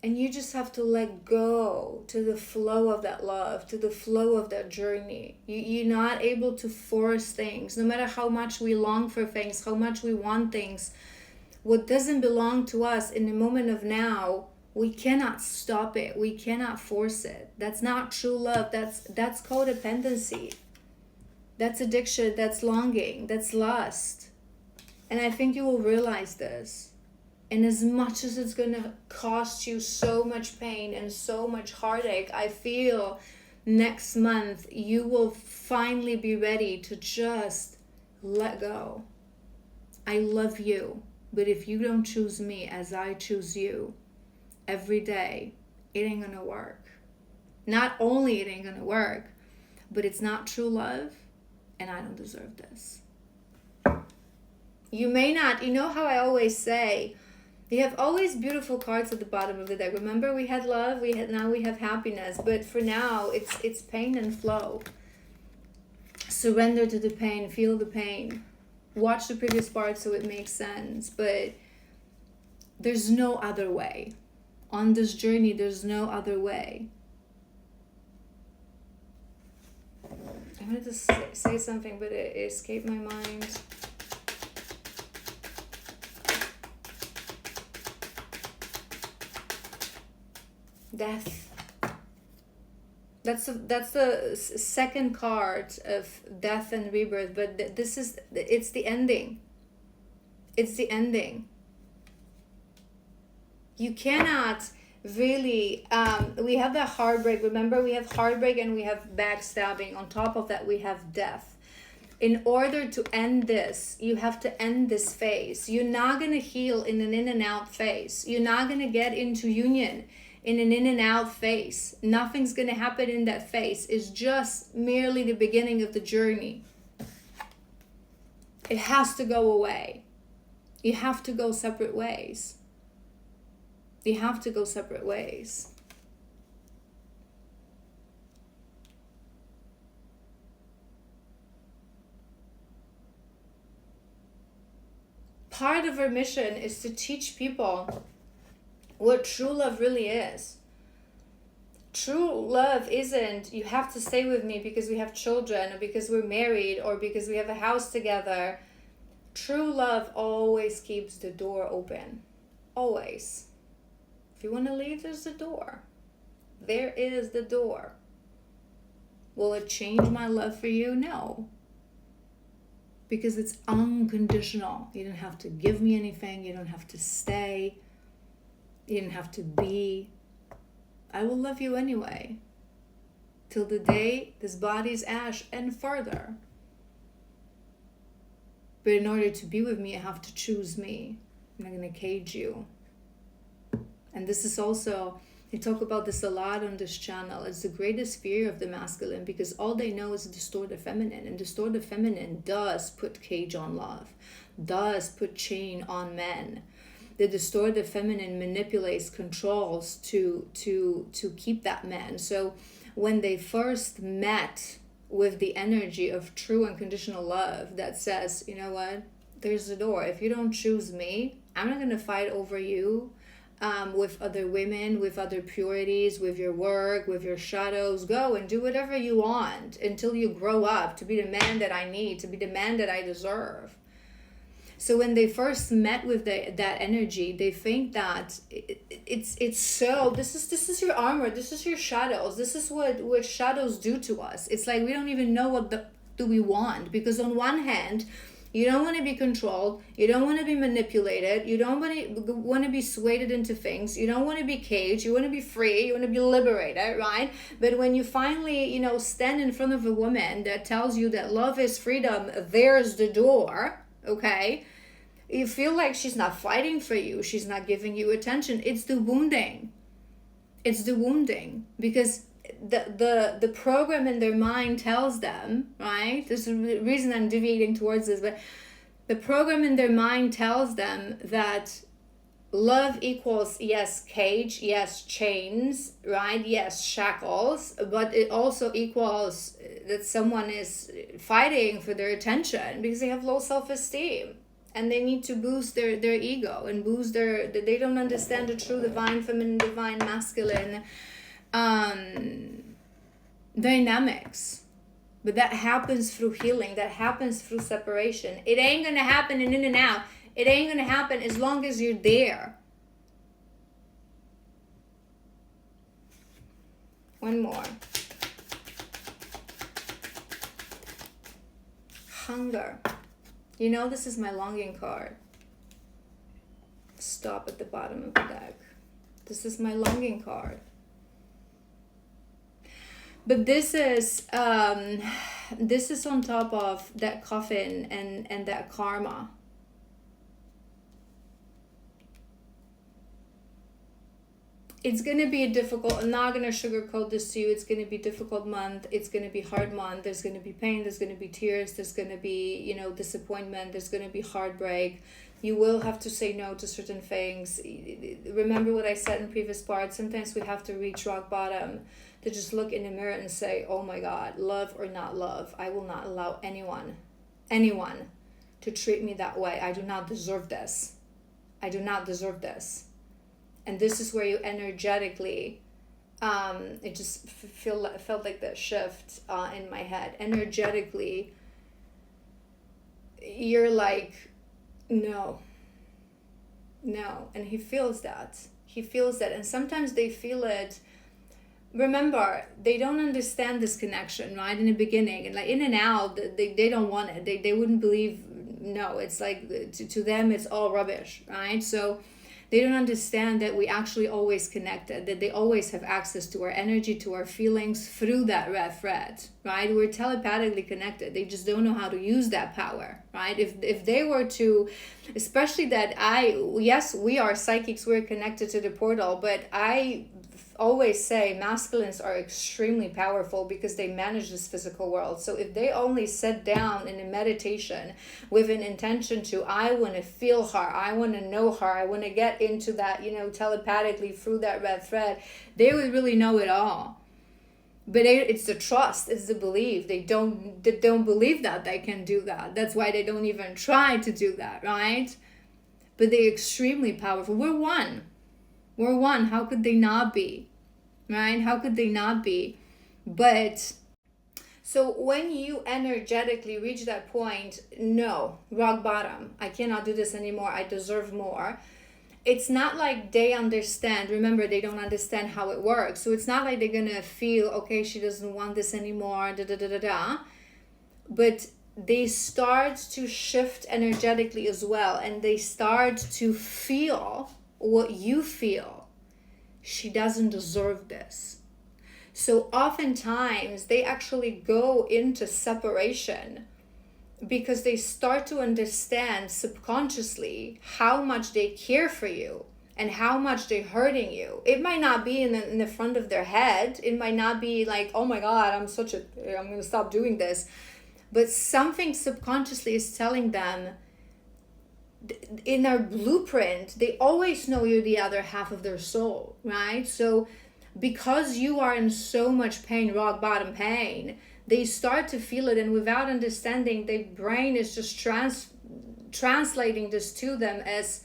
And you just have to let go to the flow of that love, to the flow of that journey. You're not able to force things, no matter how much we long for things, how much we want things. What doesn't belong to us in the moment of now, we cannot stop it. We cannot force it. That's not true love. That's codependency. That's addiction. That's longing. That's lust. And I think you will realize this. And as much as it's going to cost you so much pain and so much heartache, I feel next month you will finally be ready to just let go. I love you, but if you don't choose me as I choose you every day, it ain't going to work. Not only it ain't going to work, but it's not true love, and I don't deserve this. You may not, you know how I always say, you have always beautiful cards at the bottom of the deck. Remember, we had love, now we have happiness. But for now, it's pain and flow. Surrender to the pain, feel the pain. Watch the previous part so it makes sense. But there's no other way. On this journey, there's no other way. I wanted to say something, but it escaped my mind. Death. That's the second card of death and rebirth, but it's the ending. It's the ending. You cannot really, we have the heartbreak. Remember, we have heartbreak and we have backstabbing. On top of that, we have death. In order to end this, you have to end this phase. You're not going to heal in an in and out phase. You're not going to get into union in an in and out phase. Nothing's going to happen in that phase. It's just merely the beginning of the journey. It has to go away. You have to go separate ways. You have to go separate ways. Part of our mission is to teach people what true love really is. True love isn't, you have to stay with me because we have children, or because we're married, or because we have a house together. True love always keeps the door open. Always. If you want to leave, there's the door. There is the door. Will it change my love for you? No. Because it's unconditional. You don't have to give me anything. You don't have to stay. You don't have to be. I will love you anyway. Till the day this body's ash and further. But in order to be with me, I have to choose me. I'm not going to cage you. And this is also, I talk about this a lot on this channel. It's the greatest fear of the masculine, because all they know is distort the feminine. And distort the feminine does put cage on love, does put chain on men. The distorted feminine manipulates, controls to keep that man. So when they first met with the energy of true unconditional love that says, you know what, there's the door. If you don't choose me, I'm not going to fight over you with other women, with other purities, with your work, with your shadows. Go and do whatever you want until you grow up to be the man that I need, to be the man that I deserve. So when they first met with that energy, they think that it's so, this is your armor, this is your shadows, this is what shadows do to us. It's like we don't even know what do we want, because on one hand, you don't want to be controlled, you don't want to be manipulated, you don't want to be swayed into things, you don't want to be caged, you want to be free, you want to be liberated, right? But when you finally, stand in front of a woman that tells you that love is freedom, there's the door. Okay, you feel like she's not fighting for you, she's not giving you attention. It's the wounding. It's the wounding, because the program in their mind tells them, right? There's a reason I'm deviating towards this, but the program in their mind tells them that love equals, yes, cage, yes, chains, right? Yes, shackles, but it also equals that someone is fighting for their attention because they have low self-esteem. and they need to boost their ego and boost they don't understand the true divine feminine, divine masculine dynamics. But that happens through healing, that happens through separation. It ain't gonna happen in and out. It ain't gonna happen as long as you're there. One more. Hunger. You know, this is my longing card. Stop at the bottom of the deck. This is my longing card. But this is on top of that coffin and that karma. It's going to be a difficult, I'm not going to sugarcoat this to you. It's going to be a difficult month. It's going to be hard month. There's going to be pain. There's going to be tears. There's going to be, you know, disappointment. There's going to be heartbreak. You will have to say no to certain things. Remember what I said in previous parts. Sometimes we have to reach rock bottom to just look in the mirror and say, oh my God, love or not love, I will not allow anyone to treat me that way. I do not deserve this. I do not deserve this. And this is where you energetically, it just felt like that shift in my head. Energetically, you're like, no. And he feels that. And sometimes they feel it. Remember, they don't understand this connection, right? In the beginning, and like in and out, they don't want it. They wouldn't believe, no, it's like, to them, it's all rubbish, right? So they don't understand that we actually always connected, that they always have access to our energy, to our feelings through that red thread, right? We're telepathically connected. They just don't know how to use that power, right? If they were to, especially that yes, we are psychics, we're connected to the portal, but I always say masculines are extremely powerful because they manage this physical world. So if they only sit down in a meditation with an intention to, I want to feel her, I want to know her, I want to get into that, you know, telepathically through that red thread, they would really know it all. But it's the trust, it's the belief. They don't believe that they can do that. That's why they don't even try to do that, right? But they're extremely powerful. We're one. How could they not be? Right? How could they not be? But so when you energetically reach that point, no, rock bottom, I cannot do this anymore, I deserve more. It's not like they understand. Remember, they don't understand how it works. So it's not like they're going to feel, okay, she doesn't want this anymore, But they start to shift energetically as well. And they start to feel what you feel. She doesn't deserve this. So oftentimes they actually go into separation because they start to understand subconsciously how much they care for you and how much they're hurting you. It might not be in the front of their head. It might not be like, oh my God, I'm going to stop doing this. But something subconsciously is telling them, in their blueprint, they always know you're the other half of their soul, right? So because you are in so much pain, rock bottom pain, they start to feel it, and without understanding, their brain is just translating this to them as,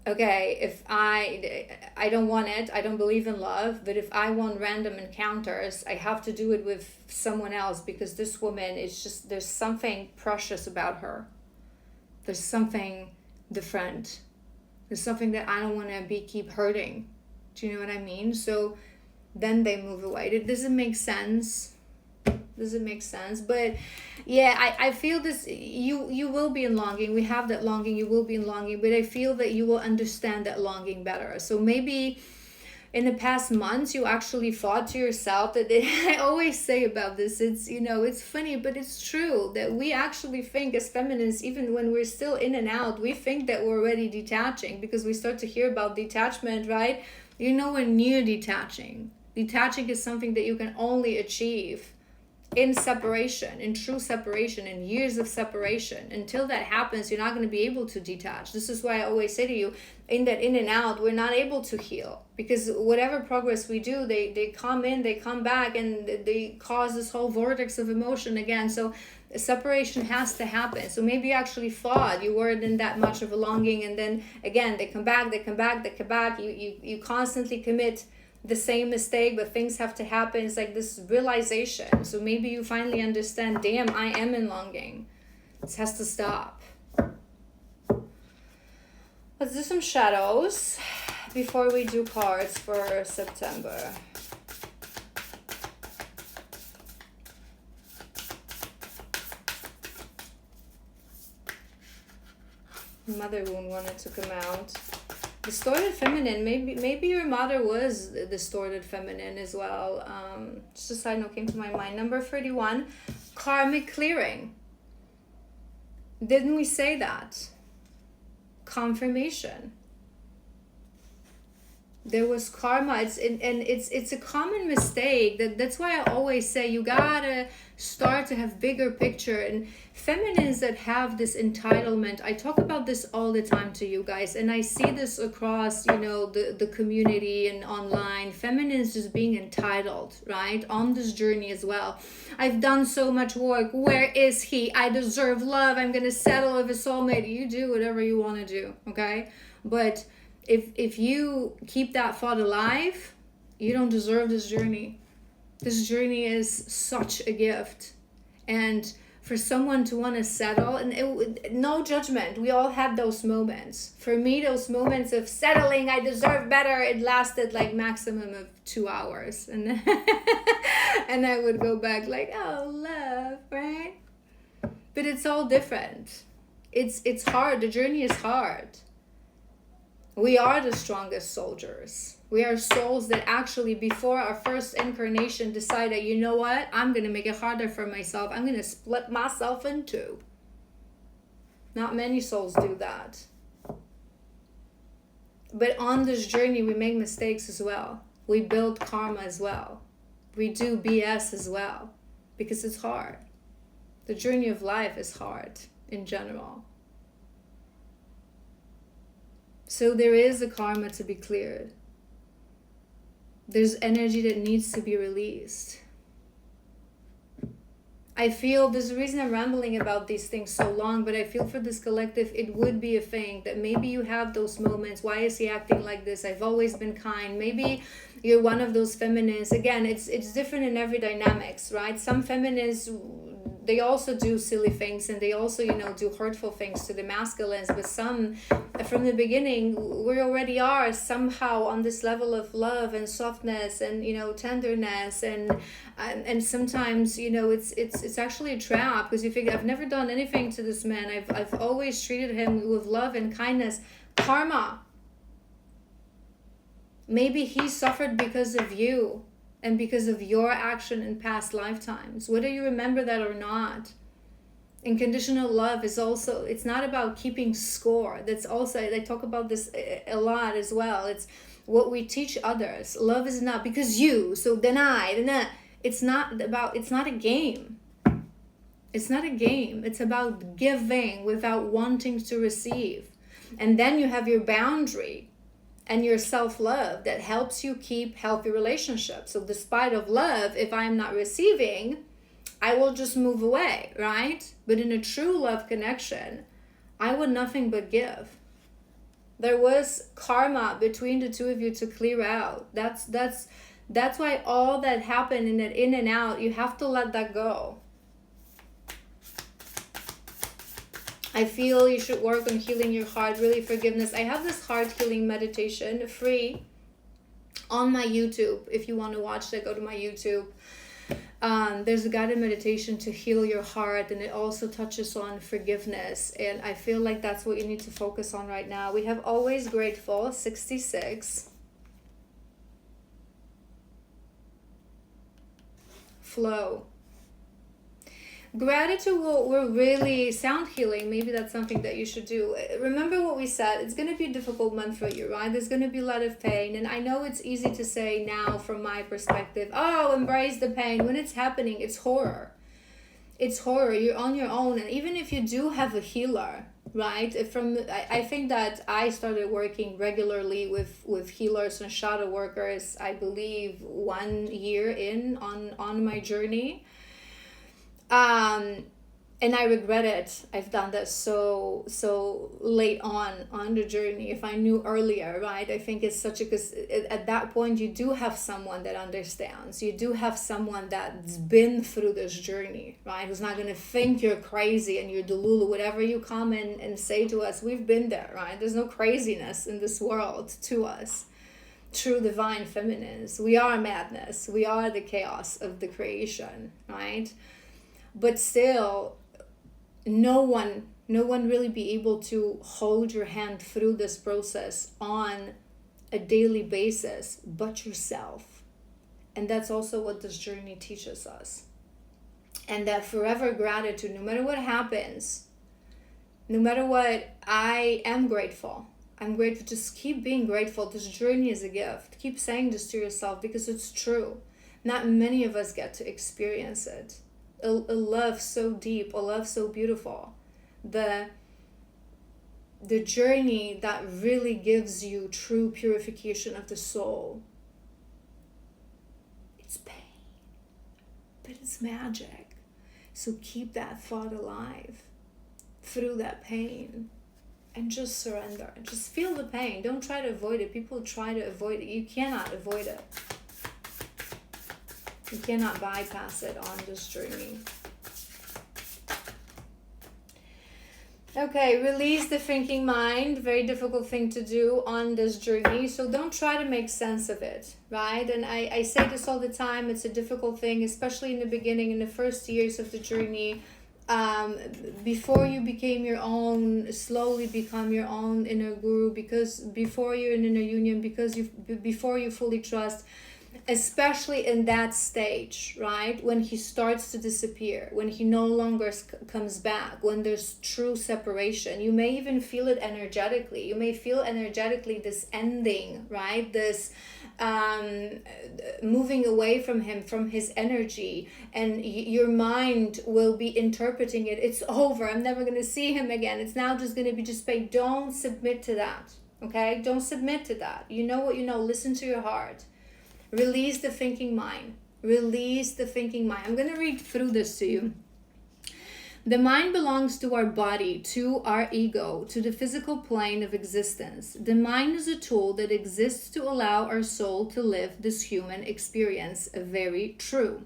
okay, if I don't want it, I don't believe in love, but if I want random encounters, I have to do it with someone else because this woman is just, there's something precious about her. There's something different. There's something that I don't want to keep hurting. Do you know what I mean? So then they move away. Does it make sense? But yeah, I feel this, you will be in longing. We have that longing, you will be in longing, but I feel that you will understand that longing better. So maybe in the past months, you actually thought to yourself that I always say about this, it's, you know, it's funny, but it's true that we actually think as feminists, even when we're still in and out, we think that we're already detaching because we start to hear about detachment, right? You're nowhere near detaching. Detaching is something that you can only achieve in separation, in true separation, in years of separation. Until that happens, you're not going to be able to detach. This is why I always say to you, in that in and out, we're not able to heal, because whatever progress we do, they come in, they come back, and they cause this whole vortex of emotion again. So separation has to happen. So maybe you actually thought you weren't in that much of a longing, and then again they come back, they come back, they come back. You constantly commit the same mistake, but things have to happen. It's like this realization. So maybe you finally understand, damn, I am in longing. This has to stop. Let's do some shadows before we do cards for September. Mother wound wanted to come out. Distorted feminine, maybe your mother was distorted feminine as well. Just a side note came to my mind. Number 31, karmic clearing. Didn't we say that? Confirmation. There was karma. It's a common mistake. That's why I always say you gotta start to have bigger picture. And feminines that have this entitlement, I talk about this all the time to you guys, and I see this across, the community and online. Feminines just being entitled, right? On this journey as well. I've done so much work. Where is he? I deserve love. I'm gonna settle with a soulmate. You do whatever you want to do, okay? But if you keep that thought alive, you don't deserve this journey. This journey is such a gift. And for someone to want to settle, and no judgment, we all had those moments. For me, those moments of settling, I deserve better, it lasted like maximum of 2 hours. And then and I would go back like, oh, love, right? But it's all different. It's hard. The journey is hard. We are the strongest soldiers. We are souls that actually, before our first incarnation, decided, you know what? I'm going to make it harder for myself. I'm going to split myself in two. Not many souls do that. But on this journey, we make mistakes as well. We build karma as well. We do BS as well. Because it's hard. The journey of life is hard in general. So there is a karma to be cleared. There's energy that needs to be released. I feel there's a reason I'm rambling about these things so long, but I feel for this collective, it would be a thing that maybe you have those moments. Why is he acting like this? I've always been kind. Maybe you're one of those feminines. Again, it's different in every dynamics, right? Some feminines, they also do silly things, and they also, do hurtful things to the masculines. But some, from the beginning, we already are somehow on this level of love and softness and, tenderness. And sometimes, it's actually a trap, because you figure, I've never done anything to this man. I've always treated him with love and kindness. Karma. Maybe he suffered because of you. And because of your action in past lifetimes, whether you remember that or not. Unconditional love is also, it's not about keeping score. That's also, I talk about this a lot as well. It's what we teach others. Love is not because you, so then I. It's not a game. It's not a game. It's about giving without wanting to receive. And then you have your boundary and your self-love that helps you keep healthy relationships. So despite of love, if I'm not receiving, I will just move away, right? But in a true love connection, I would nothing but give. There was karma between the two of you to clear out. That's why all that happened in that in and out, you have to let that go. I feel you should work on healing your heart, really forgiveness. I have this heart healing meditation free on my YouTube. If you want to watch that, go to my YouTube. There's a guided meditation to heal your heart, and it also touches on forgiveness. And I feel like that's what you need to focus on right now. We have Always Grateful, 66. Flow. Gratitude will really sound healing. Maybe that's something that you should do. Remember what we said. It's going to be a difficult month for you, right? There's going to be a lot of pain. And I know it's easy to say now from my perspective, oh, embrace the pain. When it's happening, it's horror. It's horror. You're on your own. And even if you do have a healer, right? I think that I started working regularly with healers and shadow workers, I believe 1 year in on my journey. And I regret it. I've done that so late on the journey. If I knew earlier, right? I think it's such a, because at that point you do have someone that understands. You do have someone that's been through this journey, right? Who's not going to think you're crazy and you're delulu. Whatever you come in and say to us, we've been there, right? There's no craziness in this world to us. True divine feminines. We are madness. We are the chaos of the creation, right? But still, no one really be able to hold your hand through this process on a daily basis but yourself. And that's also what this journey teaches us. And that forever gratitude, no matter what happens, no matter what, I am grateful. I'm grateful. Just keep being grateful. This journey is a gift. Keep saying this to yourself because it's true. Not many of us get to experience it. A love so deep, a love so beautiful, the journey that really gives you true purification of the soul. It's pain, but it's magic. So keep that thought alive through that pain and just surrender. Just feel the pain. Don't try to avoid it. People try to avoid it. You cannot avoid it. You cannot bypass it on this journey. Okay, release the thinking mind. Very difficult thing to do on this journey. So don't try to make sense of it, right? And I say this all the time. It's a difficult thing, especially in the beginning, in the first years of the journey. Before you became your own, slowly become your own inner guru, because before you're in inner union, before you fully trust, especially in that stage, right? When he starts to disappear, when he no longer comes back, when there's true separation, you may even feel it energetically. You may feel energetically this ending, right? This moving away from him, from his energy, and your mind will be interpreting it. It's over. I'm never going to see him again. It's now just going to be just pain. Don't submit to that, okay? Don't submit to that. You know what you know. Listen to your heart. Release the thinking mind. Release the thinking mind. I'm going to read through this to you. The mind belongs to our body, to our ego, to the physical plane of existence. The mind is a tool that exists to allow our soul to live this human experience. Very true.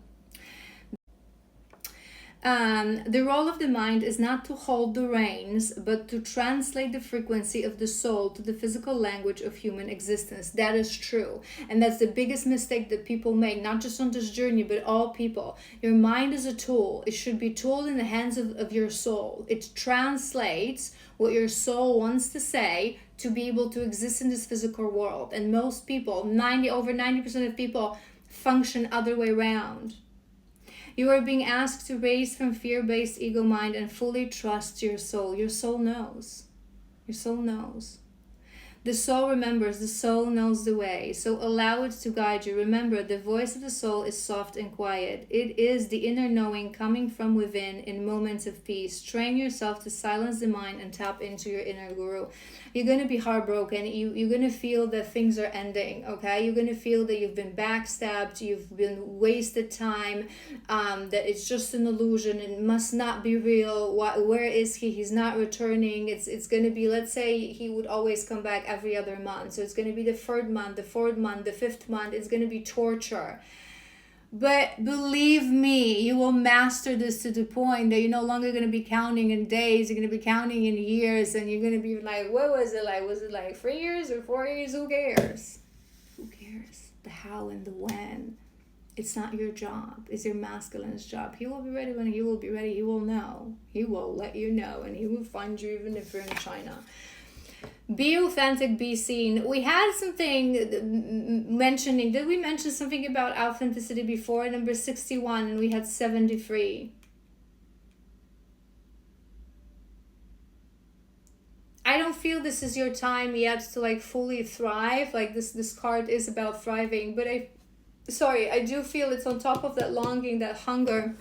The role of the mind is not to hold the reins, but to translate the frequency of the soul to the physical language of human existence. That is true. And that's the biggest mistake that people make, not just on this journey, but all people. Your mind is a tool. It should be a tool in the hands of your soul. It translates what your soul wants to say to be able to exist in this physical world. And most people, over 90% of people, function other way around. You are being asked to raise from fear-based ego mind and fully trust your soul. Your soul knows. Your soul knows. The soul remembers. The soul knows the way. So allow it to guide you. Remember, the voice of the soul is soft and quiet. It is the inner knowing coming from within in moments of peace. Train yourself to silence the mind and tap into your inner guru. You're going to be heartbroken. You're going to feel that things are ending, okay? You're going to feel that you've been backstabbed, you've been wasted time, that it's just an illusion, it must not be real. Where is he? He's not returning. It's going to be, let's say he would always come back every other month. So it's going to be the third month, the fourth month, the fifth month. It's going to be torture. But believe me, you will master this to the point that you're no longer going to be counting in days. You're going to be counting in years, and you're going to be like, what was it like? Was it like 3 years or 4 years? Who cares? Who cares? The how and the when. It's not your job. It's your masculine's job. He will be ready when he will be ready. He will know. He will let you know, and he will find you even if you're in China. Be authentic, be seen. We had something mentioning, did we mention something about authenticity before? Number 61, and we had 73. I don't feel this is your time yet to like fully thrive. Like this card is about thriving, but I do feel it's on top of that longing, that hunger.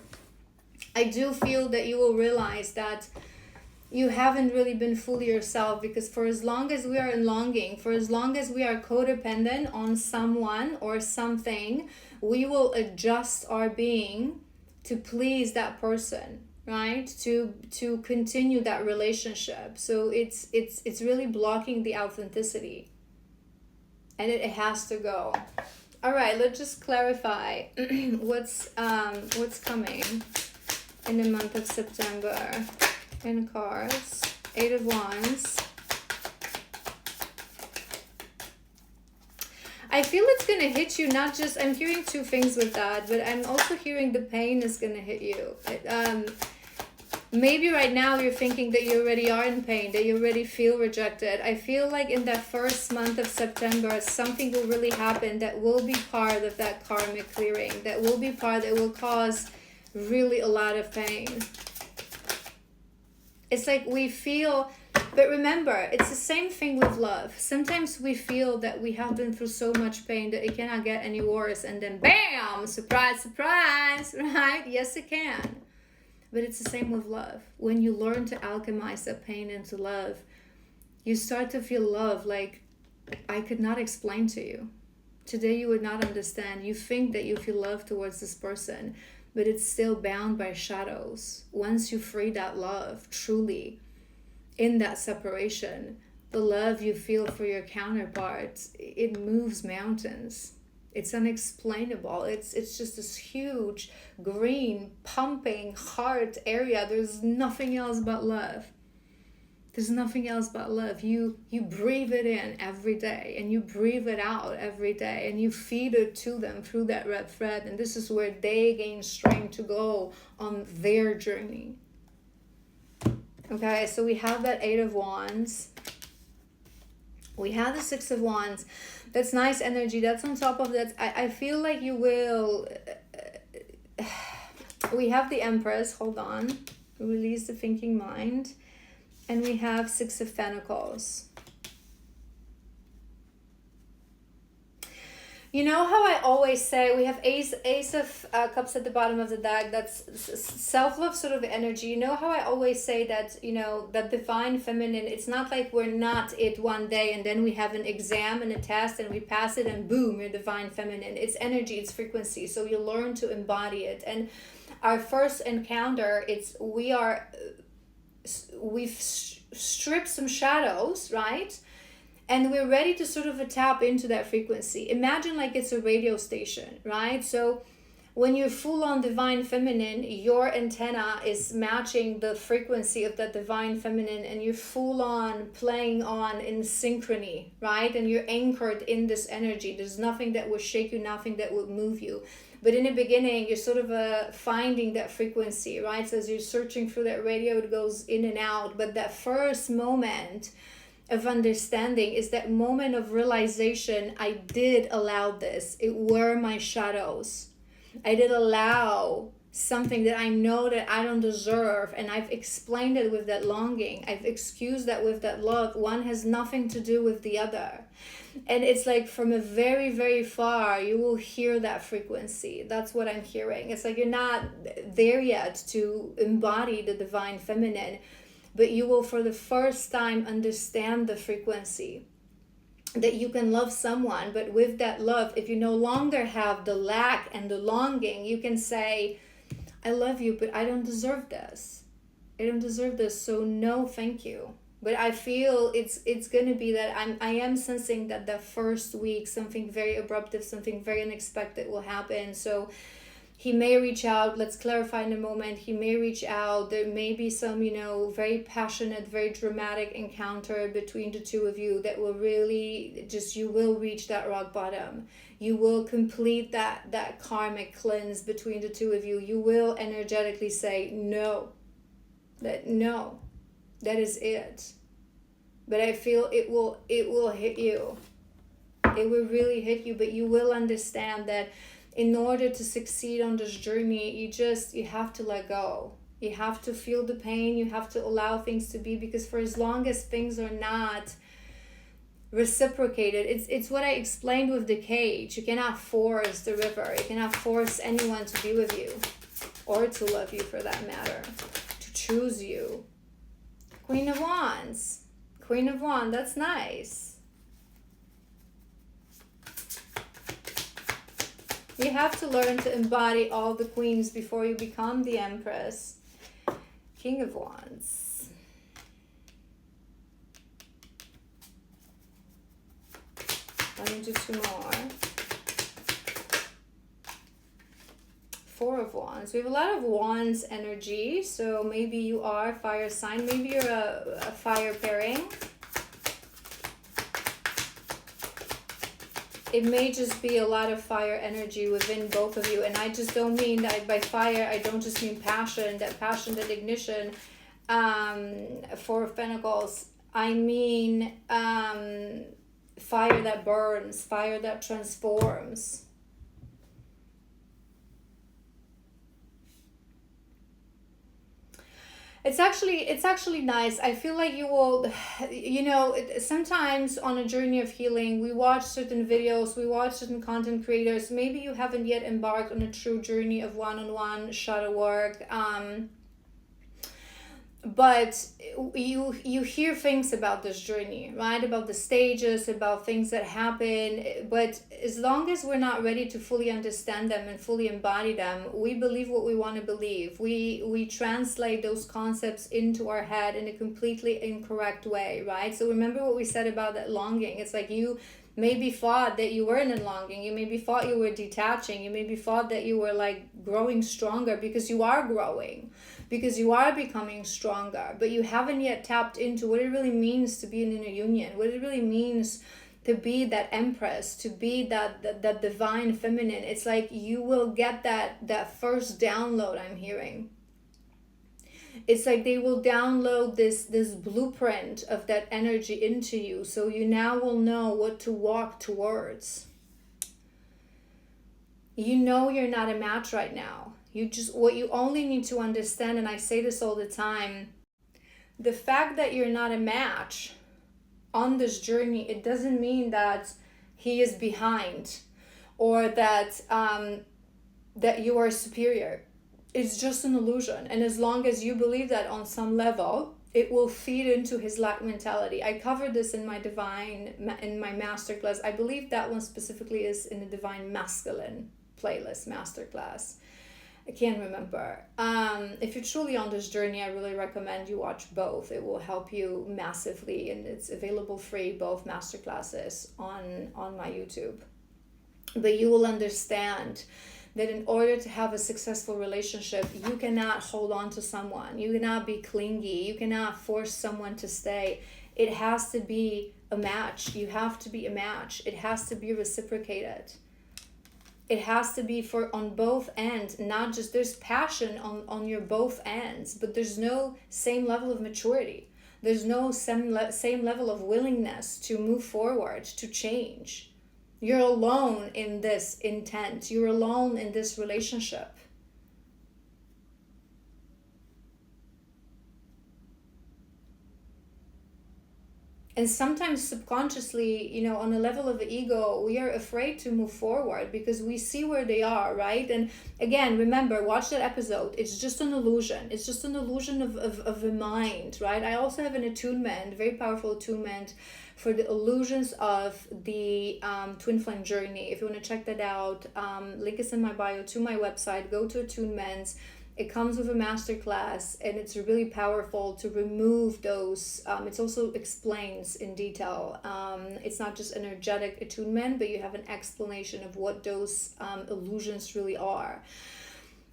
I do feel that you will realize that you haven't really been fully yourself, because for as long as we are in longing, for as long as we are codependent on someone or something, we will adjust our being to please that person, right? To continue that relationship. So it's really blocking the authenticity, and it has to go. All right, let's just clarify what's coming in the month of September. In cards, 8 of Wands. I feel it's going to hit you, not just, I'm hearing two things with that, but I'm also hearing the pain is going to hit you. Maybe right now you're thinking that you already are in pain, that you already feel rejected. I feel like in that first month of September, something will really happen that will be part of that karmic clearing, that will be part that will cause really a lot of pain. It's like we feel, but remember, it's the same thing with love. Sometimes we feel that we have been through so much pain that it cannot get any worse, and then bam, surprise, surprise, right? Yes, it can. But it's the same with love. When you learn to alchemize that pain into love, you start to feel love like I could not explain to you. Today you would not understand. You think that you feel love towards this person, but it's still bound by shadows. Once you free that love, truly, in that separation, the love you feel for your counterpart, it moves mountains. It's unexplainable. It's just this huge, green, pumping heart area. There's nothing else but love. There's nothing else but love. You breathe it in every day, and you breathe it out every day, and you feed it to them through that red thread. And this is where they gain strength to go on their journey. Okay, so we have that 8 of Wands. We have the 6 of Wands. That's nice energy. That's on top of that. I feel like you will... We have the Empress. Hold on. Release the thinking mind. And we have 6 of Pentacles. You know how I always say we have Ace of Cups at the bottom of the deck. That's self-love sort of energy. You know how I always say that, you know, that divine feminine, it's not like we're not it one day and then we have an exam and a test and we pass it and boom, you're divine feminine. It's energy, it's frequency. So you learn to embody it. And our first encounter, we've stripped some shadows, right? And we're ready to sort of tap into that frequency. Imagine like it's a radio station, right? So when you're full on divine feminine, your antenna is matching the frequency of that divine feminine, and you're full on playing on in synchrony, right? And you're anchored in this energy. There's nothing that will shake you, nothing that will move you. But in the beginning, you're sort of finding that frequency, right? So as you're searching through that radio, it goes in and out. But that first moment of understanding is that moment of realization. I did allow this. It were my shadows. I did allow something that I know that I don't deserve, and I've explained it with that longing. I've excused that with that love. One has nothing to do with the other. And it's like from a very, very far, you will hear that frequency. That's what I'm hearing. It's like you're not there yet to embody the divine feminine, but you will for the first time understand the frequency that you can love someone. But with that love, if you no longer have the lack and the longing, you can say, I love you, but I don't deserve this. I don't deserve this, so no, thank you. But I feel it's going to be that I am sensing that the first week, something very abruptive, something very unexpected will happen. So he may reach out. Let's clarify in a moment. He may reach out. There may be some, very passionate, very dramatic encounter between the two of you that will really just, you will reach that rock bottom. You will complete that karmic cleanse between the two of you. You will energetically say, no, that is it. But I feel it will hit you. It will really hit you, but you will understand that in order to succeed on this journey, you have to let go. You have to feel the pain. You have to allow things to be, because for as long as things are not reciprocated, it's what I explained with the cage. You cannot force the river. You cannot force anyone to be with you, or to love you for that matter, to choose you. Queen of Wands. Queen of Wands, that's nice. You have to learn to embody all the queens before you become the Empress. King of Wands. Let me do 2 more. 4 of Wands. We have a lot of Wands energy, so maybe you are fire sign, maybe you're a fire pairing. It may just be a lot of fire energy within both of you, and I just don't mean that by fire, I don't just mean passion, that ignition. 4 of Pentacles, I mean fire that burns, fire that transforms. It's actually nice. I feel like you will, sometimes on a journey of healing, we watch certain videos, we watch certain content creators. Maybe you haven't yet embarked on a true journey of one-on-one shadow work. But you hear things about this journey, right? About the stages, about things that happen. But as long as we're not ready to fully understand them and fully embody them, we believe what we want to believe. We translate those concepts into our head in a completely incorrect way, right? So remember what we said about that longing. It's like you maybe thought that you weren't in longing. You maybe thought you were detaching. You maybe thought that you were like growing stronger, because you are growing, because you are becoming stronger, but you haven't yet tapped into what it really means to be in a union, what it really means to be that Empress, to be that divine feminine. It's like you will get that first download, I'm hearing. It's like they will download this blueprint of that energy into you, so you now will know what to walk towards. You know you're not a match right now. What you only need to understand, and I say this all the time, the fact that you're not a match on this journey, it doesn't mean that he is behind, or that that you are superior. It's just an illusion. And as long as you believe that on some level, it will feed into his lack mentality. I covered this in my masterclass. I believe that one specifically is in the Divine Masculine playlist masterclass. I can't remember. If you're truly on this journey, I really recommend you watch both. It will help you massively, and it's available free, both masterclasses on my YouTube. But you will understand that in order to have a successful relationship, you cannot hold on to someone. You cannot be clingy. You cannot force someone to stay. It has to be a match. You have to be a match. It has to be reciprocated. It has to be on both ends, not just there's passion on your both ends, but there's no same level of maturity. There's no same level of willingness to move forward, to change. You're alone in this intent. You're alone in this relationship. And sometimes subconsciously, on a level of ego, we are afraid to move forward because we see where they are, right? And again, remember, watch that episode. It's just an illusion. It's just an illusion of the mind, right? I also have an attunement, very powerful attunement for the illusions of the Twin Flame journey. If you want to check that out, link is in my bio to my website. Go to attunements. It comes with a masterclass, and it's really powerful to remove those. It also explains in detail. It's not just energetic attunement, but you have an explanation of what those illusions really are.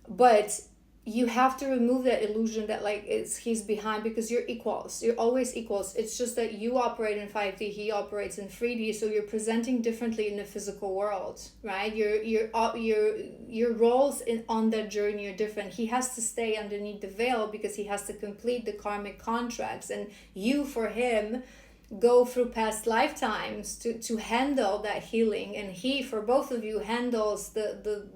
But you have to remove that illusion that he's behind, because you're equals. You're always equals. It's just that you operate in 5D, he operates in 3D, so you're presenting differently in the physical world, right? Your roles on that journey are different. He has to stay underneath the veil because he has to complete the karmic contracts, and you, for him, go through past lifetimes to handle that healing, and he, for both of you, handles the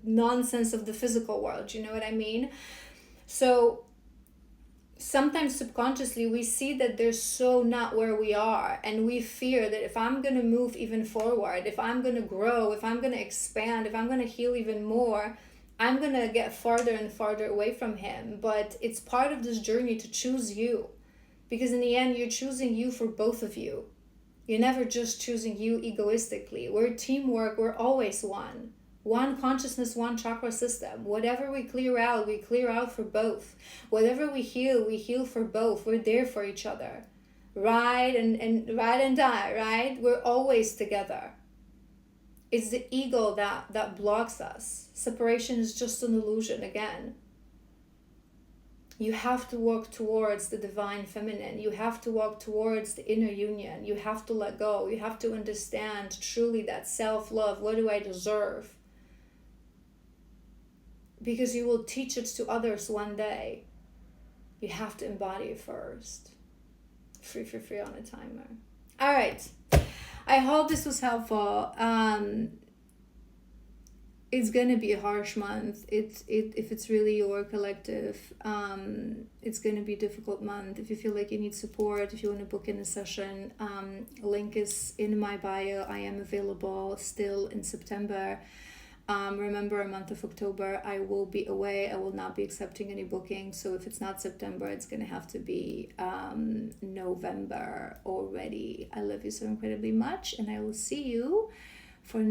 nonsense of the physical world. You know what I mean? So sometimes subconsciously we see that they're so not where we are, and we fear that if I'm going to move even forward, if I'm going to grow, if I'm going to expand, if I'm going to heal even more, I'm going to get farther and farther away from him. But it's part of this journey to choose you, because in the end you're choosing you for both of you. You're never just choosing you egoistically. We're teamwork. We're always one. One consciousness, one chakra system. Whatever we clear out for both. Whatever we heal for both. We're there for each other. Ride and die, right? We're always together. It's the ego that blocks us. Separation is just an illusion again. You have to walk towards the divine feminine. You have to walk towards the inner union. You have to let go. You have to understand truly that self-love. What do I deserve? Because you will teach it to others one day. You have to embody it first. Free on a timer. All right. I hope this was helpful. It's going to be a harsh month. If it's really your collective, it's going to be a difficult month. If you feel like you need support, if you want to book in a session, link is in my bio. I am available still in September. Remember, a month of October, I will be away. I will not be accepting any bookings. So if it's not September, it's going to have to be November already. I love you so incredibly much, and I will see you for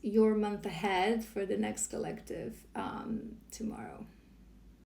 your month ahead, for the next collective tomorrow.